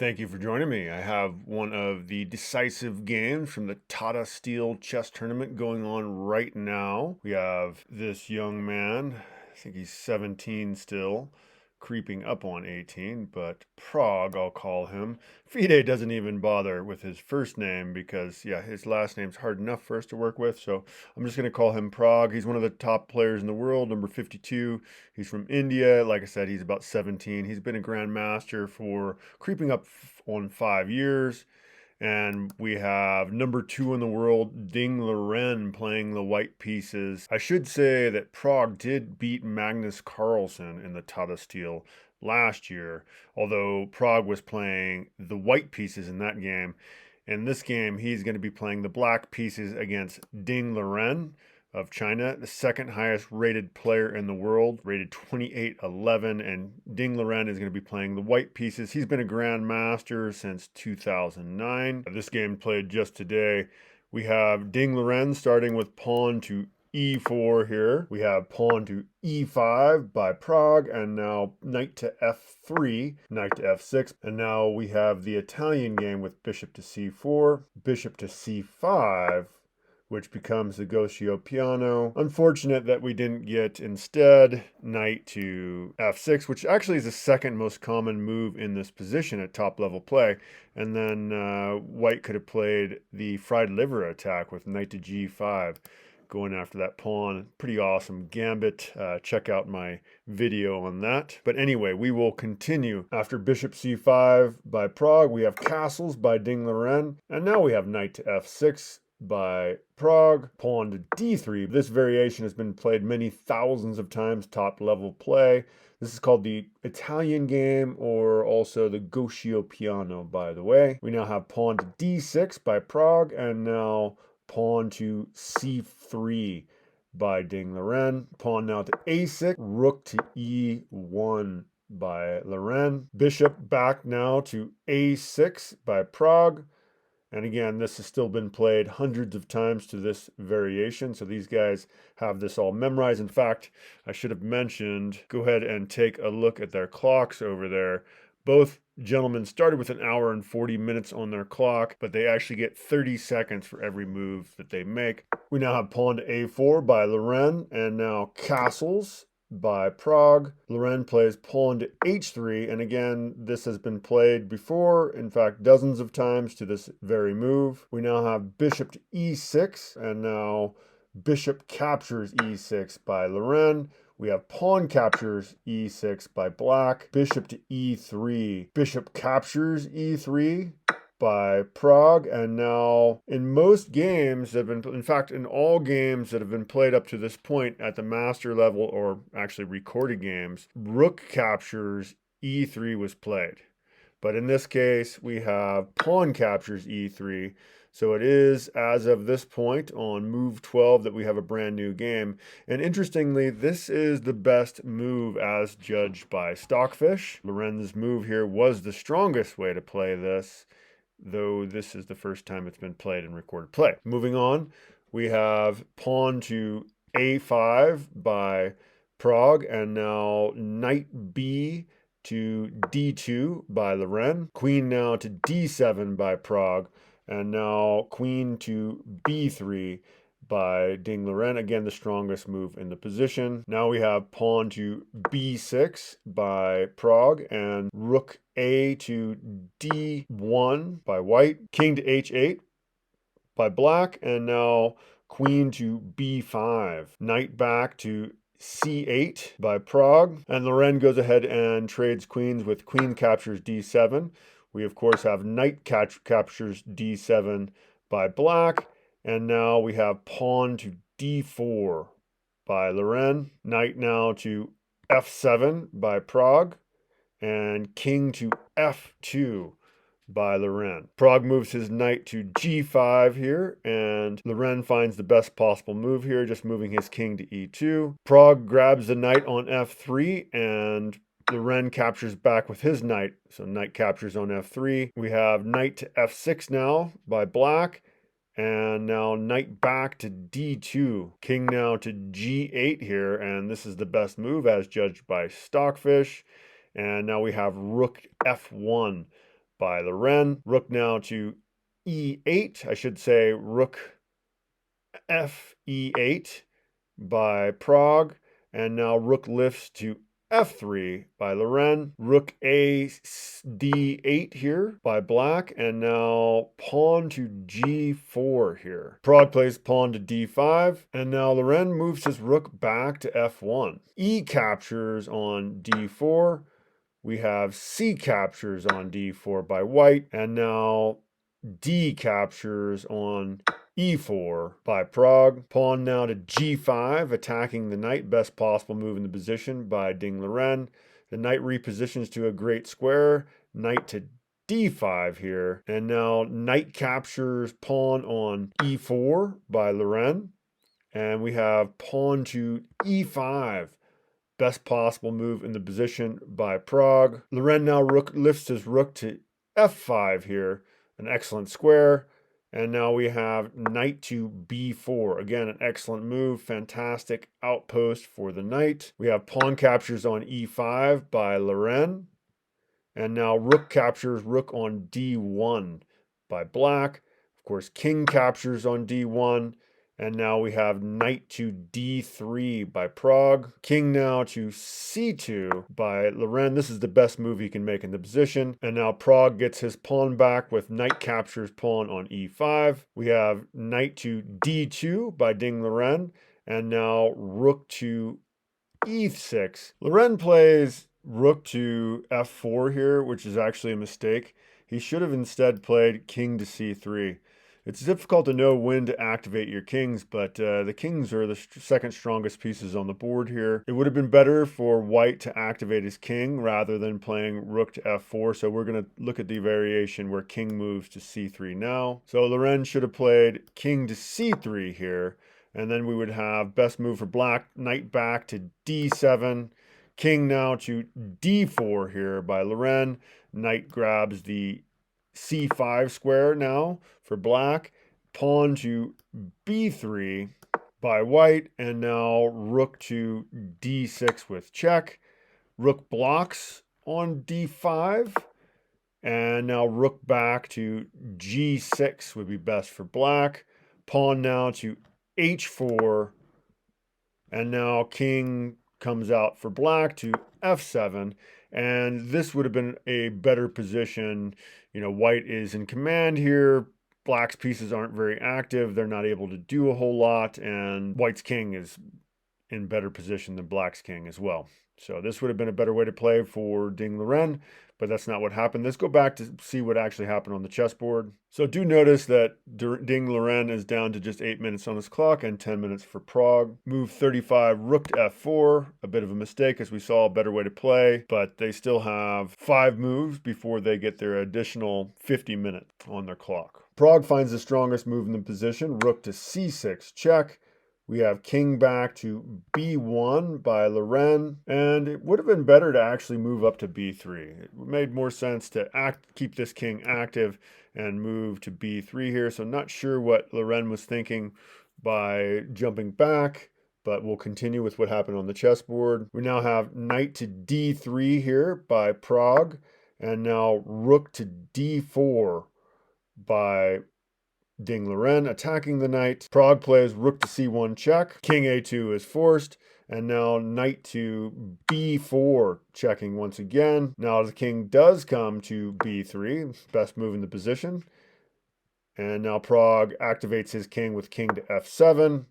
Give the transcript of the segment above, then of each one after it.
Thank you for joining me. I have one of the decisive games from the Tata Steel chess tournament going on right now. We have this young man, I think he's 17 still, creeping up on 18, but Prague, I'll call him. Fide doesn't even bother with his first name because, yeah, his last name's hard enough for us to work with, so I'm just going to call him Prague. He's one of the top players in the world, number 52. He's from India. Like I said, he's about 17. He's been a grandmaster for creeping up on 5 years. And we have number 2 in the world, Ding Liren, playing the white pieces. I should say that Prague did beat Magnus Carlsen in the Tata Steel last year, although Prague was playing the white pieces in that game. In this game, he's going to be playing the black pieces against Ding Liren of China, the second highest rated player in the world, rated 2811, and Ding Liren is going to be playing the white pieces. He's been a grandmaster since 2009. This game played just today. We have Ding Liren starting with pawn to e4 here. We have pawn to e5 by Prague, and now knight to f3, knight to f6, and now we have the Italian game with bishop to c4, bishop to c5, which becomes the Gauchio piano. Unfortunate that we didn't get instead knight to f6, which actually is the second most common move in this position at top level play. And then white could have played the fried liver attack with knight to g5, going after that pawn. Pretty awesome gambit. Check out my video on that. But anyway, we will continue. After bishop c5 by Prague, we have castles by Ding Liren, and now we have knight to f6 by Prague, pawn to d3. This variation has been played many thousands of times, top level play. This is called the Italian game, or also the Gauchio piano, by the way. We now have pawn to d6 by Prague, and now pawn to c3 by Ding Liren. Pawn now to a6, rook to e1 by Liren. Bishop back now to a6 by Prague. And again, this has still been played hundreds of times to this variation, so these guys have this all memorized. In fact, I should have mentioned, go ahead and take a look at their clocks over there. Both gentlemen started with an hour and 40 minutes on their clock, but they actually get 30 seconds for every move that they make. We now have pawn to a4 by Liren, and now castles by Prague. Liren plays pawn to h3, and again, this has been played before, in fact, dozens of times to this very move. We now have bishop to e6, and now bishop captures e6 by Liren. We have pawn captures e6 by black, bishop to e3, bishop captures e3 by Prague, and now in most games that have been, in fact, in all games that have been played up to this point at the master level, or actually recorded games, rook captures e3 was played. But in this case, we have pawn captures e3. So it is, as of this point on move 12, that we have a brand new game. And interestingly, this is the best move as judged by Stockfish. Liren's move here was the strongest way to play this, though this is the first time it's been played in recorded play. Moving on, we have pawn to a5 by Prague, and now knight b to d2 by Liren. Queen now to d7 by Prague, and now queen to b3 by Ding Liren. Again, the strongest move in the position. Now we have pawn to b6 by Prague, and rook a to d1 by white. King to h8 by black, and now queen to b5. Knight back to c8 by Prague, and Liren goes ahead and trades queens with queen captures d7. We, of course, have knight captures d7 by black, and now we have pawn to d4 by Liren. Knight now to f7 by Prague, and king to f2 by Liren. Prague moves his knight to g5 here, and Liren finds the best possible move here, just moving his king to e2. Prague grabs the knight on f3, and Liren captures back with his knight, so knight captures on f3. We have knight to f6 now by black, and now knight back to d2. King now to g8 here, and this is the best move as judged by Stockfish. And now we have rook f1 by Liren. Rook now to e8. I should say rook f e8 by Pragg. And now rook lifts to f3 by Liren. Rook a d8 here by Black. And now pawn to g4 here. Pragg plays pawn to d5. And now Liren moves his rook back to f1. E captures on d4. We have C captures on d4 by White. And now D captures on e4 by Pragg. Pawn now to g5, attacking the knight. Best possible move in the position by Ding Liren. The knight repositions to a great square. Knight to d5 here. And now knight captures pawn on e4 by Liren. And we have pawn to e5. Best possible move in the position by Pragg. Liren now lifts his rook to f5 here. An excellent square. And now we have knight to b4. Again, an excellent move. Fantastic outpost for the knight. We have pawn captures on e5 by Liren. And now rook captures rook on d1 by Black. Of course, king captures on d1. And now we have knight to d3 by Pragg. King now to c2 by Liren. This is the best move he can make in the position. And now Pragg gets his pawn back with knight captures pawn on e5. We have knight to d2 by Ding Liren. And now rook to e6. Liren plays rook to f4 here, which is actually a mistake. He should have instead played king to c3. It's difficult to know when to activate your kings, but the kings are the second strongest pieces on the board here. It would have been better for White to activate his king rather than playing rook to f4. So we're going to look at the variation where king moves to c3 now. So Liren should have played king to c3 here. And then we would have best move for Black, knight back to d7. King now to d4 here by Liren. Knight grabs the c5 square now for Black. Pawn to b3 by White. And now rook to d6 with check. Rook blocks on d5. And now rook back to g6 would be best for Black. Pawn now to h4. And now king comes out for Black to f7. And this would have been a better position. You know, White is in command here. Black's pieces aren't very active. They're not able to do a whole lot. And White's king is in better position than Black's king as well. So this would have been a better way to play for Ding Liren, but that's not what happened. Let's go back to see what actually happened on the chessboard. So do notice that Ding Liren is down to just 8 minutes on his clock and 10 minutes for Pragg. Move 35, rook to f4. A bit of a mistake, as we saw, a better way to play, but they still have 5 moves before they get their additional 50 minutes on their clock. Pragg finds the strongest move in the position, rook to c6, check. We have king back to b1 by Liren, and it would have been better to actually move up to b3. It made more sense to keep this king active and move to b3 here. So not sure what Liren was thinking by jumping back, but we'll continue with what happened on the chessboard. We now have knight to d3 here by Pragg, and now rook to d4 by Ding Liren attacking the knight. Pragg plays rook to c1 check. King a2 is forced. And now knight to b4 checking once again. Now the king does come to b3. Best move in the position. And now Pragg activates his king with king to f7.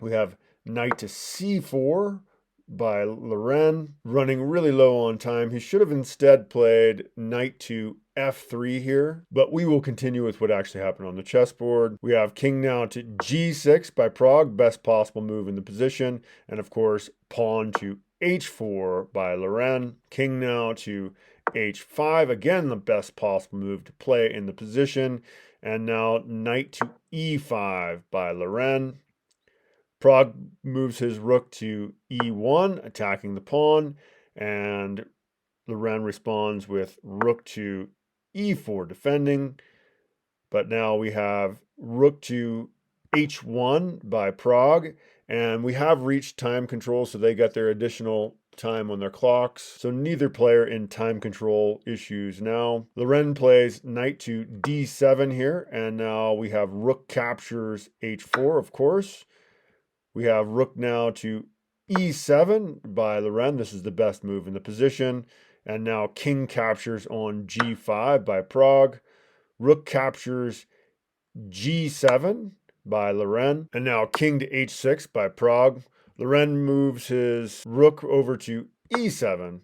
We have knight to c4 by Liren, running really low on time. He should have instead played knight to f3 here, but we will continue with what actually happened on the chessboard. We have king now to g6 by Pragg, best possible move in the position, and of course pawn to h4 by Liren. King now to h5, again the best possible move to play in the position, and now knight to e5 by Liren. Pragg moves his rook to e1, attacking the pawn, and Liren responds with rook to e4, defending. But now we have rook to h1 by Pragg, and we have reached time control, so they got their additional time on their clocks, so neither player in time control issues now. Liren plays knight to d7 here, and now we have rook captures h4, of course. We have rook now to e7 by Liren. This is the best move in the position. And now king captures on g5 by Pragg. Rook captures g7 by Liren. And now king to h6 by Pragg. Liren moves his rook over to e7.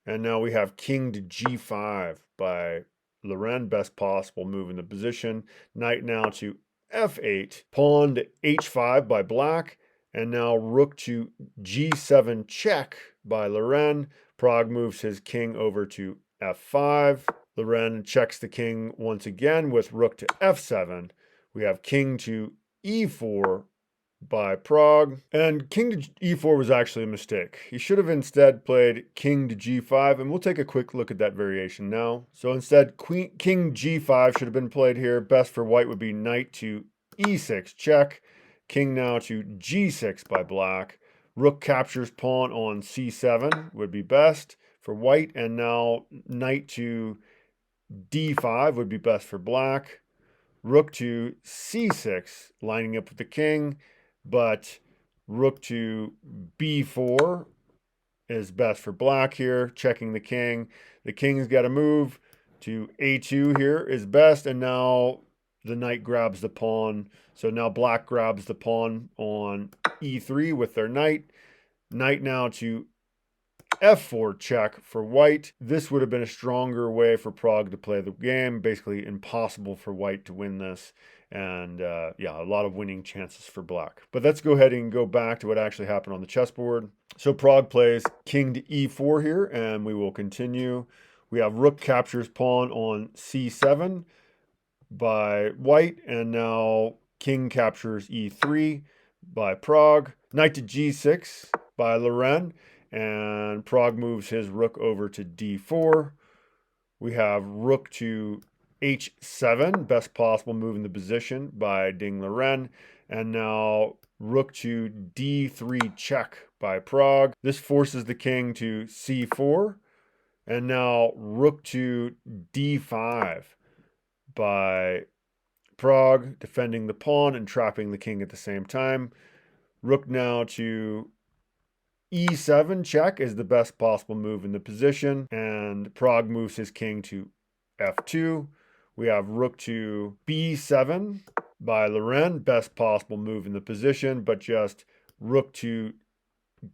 And now we have king to g5 by Liren. Best possible move in the position. Knight now to f8. Pawn to h5 by Black. And now rook to g7 check by Liren. Pragg moves his king over to f5. Liren checks the king once again with rook to f7. We have king to e4 by Pragg. And king to e4 was actually a mistake. He should have instead played king to g5, and we'll take a quick look at that variation now. So instead, king g5 should have been played here. Best for white would be knight to e6 check. King now to g6 by Black. Rook captures pawn on c7 would be best for white, and now knight to d5 would be best for Black. Rook to c6, lining up with the king, but rook to b4 is best for Black here, checking the king. The king's got to move to a2 here is best, and now the knight grabs the pawn. So now Black grabs the pawn on e3 with their knight. Knight now to f4 check for white. This would have been a stronger way for Pragg to play the game. Basically impossible for white to win this. And yeah, a lot of winning chances for Black. But let's go ahead and go back to what actually happened on the chessboard. So Pragg plays king to e4 here, and we will continue. We have rook captures pawn on c7 by white, and now king captures e3 by Pragg. Knight to g6 by Liren, and Pragg moves his rook over to d4. We have rook to h7, best possible move in the position by Ding Liren, and now rook to d3 check by Pragg. This forces the king to c4, and now rook to d5 by Pragg, defending the pawn and trapping the king at the same time. Rook now to e7 check is the best possible move in the position, and Pragg moves his king to f2. We have rook to b7 by Liren, best possible move in the position, but just rook to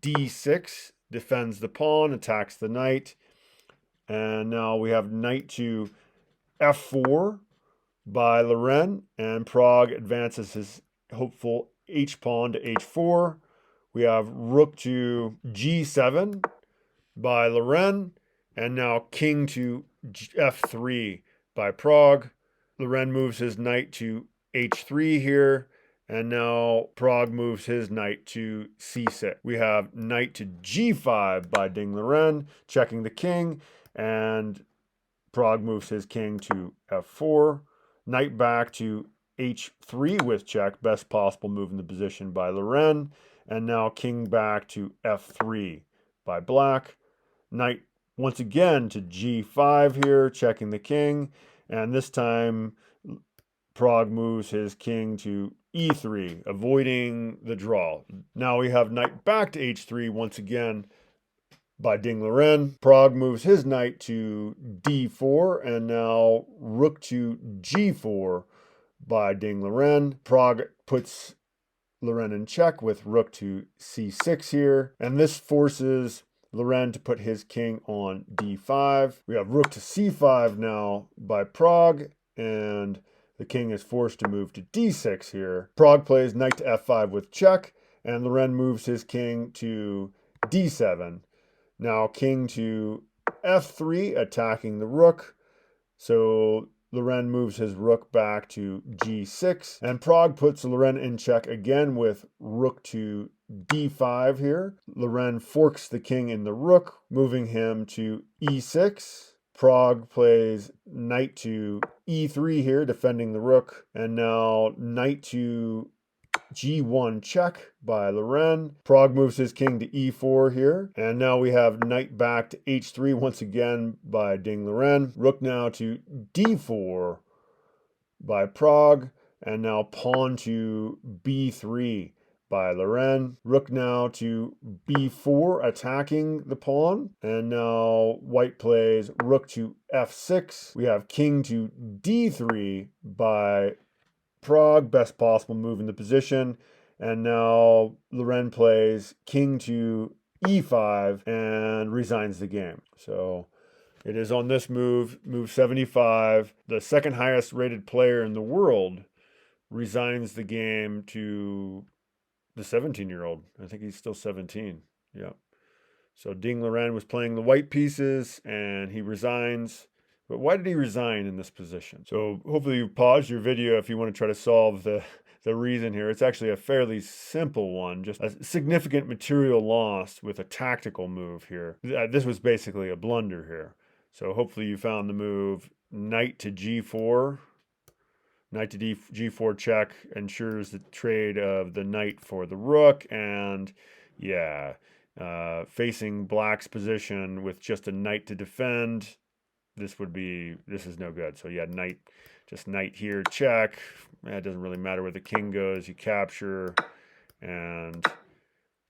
d6 defends the pawn, attacks the knight. And now we have knight to f4 by Liren, and Pragg advances his hopeful h-pawn to h4. We have rook to g7 by Liren, and now king to f3 by Pragg. Liren moves his knight to h3 here, and now Pragg moves his knight to c6. We have knight to g5 by Ding Liren, checking the king, and Pragg moves his king to f4. Knight back to h3 with check, best possible move in the position by Liren. And now king back to f3 by Black. Knight once again to g5 here, checking the king. And this time Pragg moves his king to e3, avoiding the draw. Now we have knight back to h3 once again by Ding Liren. Pragg moves his knight to d4, and now rook to g4 by Ding Liren. Pragg puts Liren in check with rook to c6 here, and this forces Liren to put his king on d5. We have rook to c5 now by Pragg, and the king is forced to move to d6 here. Pragg plays knight to f5 with check, and Liren moves his king to d7. Now king to f3, attacking the rook. So Liren moves his rook back to g6. And Pragg puts Liren in check again with rook to d5 here. Liren forks the king in the rook, moving him to e6. Pragg plays knight to e3 here, defending the rook. And now knight to G1 check by Liren. Pragg moves his king to E4 here. And now we have knight back to H3 once again by Ding Liren. Rook now to D4 by Pragg. And now pawn to B3 by Liren. Rook now to B4, attacking the pawn. And now white plays rook to F6. We have king to D3 by Pragg, best possible move in the position. And now Liren plays king to E5 and resigns the game. So it is on this move, move 75, the second highest rated player in the world resigns the game to the 17-year-old. I think he's still 17. Yeah. So Ding Liren was playing the white pieces and he resigns. But why did he resign in this position? So hopefully you pause your video if you want to try to solve the reason here. It's actually a fairly simple one, just a significant material loss with a tactical move here. This was basically a blunder here. So hopefully you found the move knight to G4. Knight to G4 check ensures the trade of the knight for the rook. And yeah, facing black's position with just a knight to defend, this is no good. So yeah, knight here, check. It doesn't really matter where the king goes. You capture, and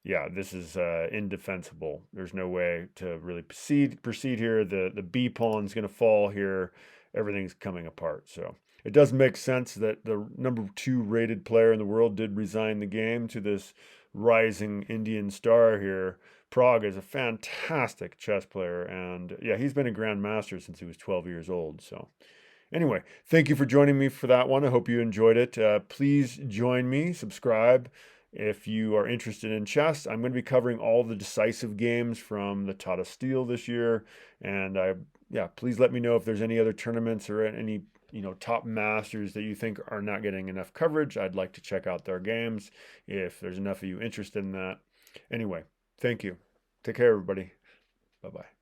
yeah, this is indefensible. There's no way to really proceed here. The B pawn's going to fall here. Everything's coming apart. So it does make sense that the number 2 rated player in the world did resign the game to this rising Indian star here. Pragg is a fantastic chess player, and yeah, he's been a grandmaster since he was 12 years old. So anyway, thank you for joining me for that one. I hope you enjoyed it. Please join me, subscribe if you are interested in chess. I'm going to be covering all the decisive games from the Tata Steel this year, and please let me know if there's any other tournaments or any top masters that you think are not getting enough coverage. I'd like to check out their games if there's enough of you interested in that. Anyway, thank you. Take care, everybody. Bye-bye.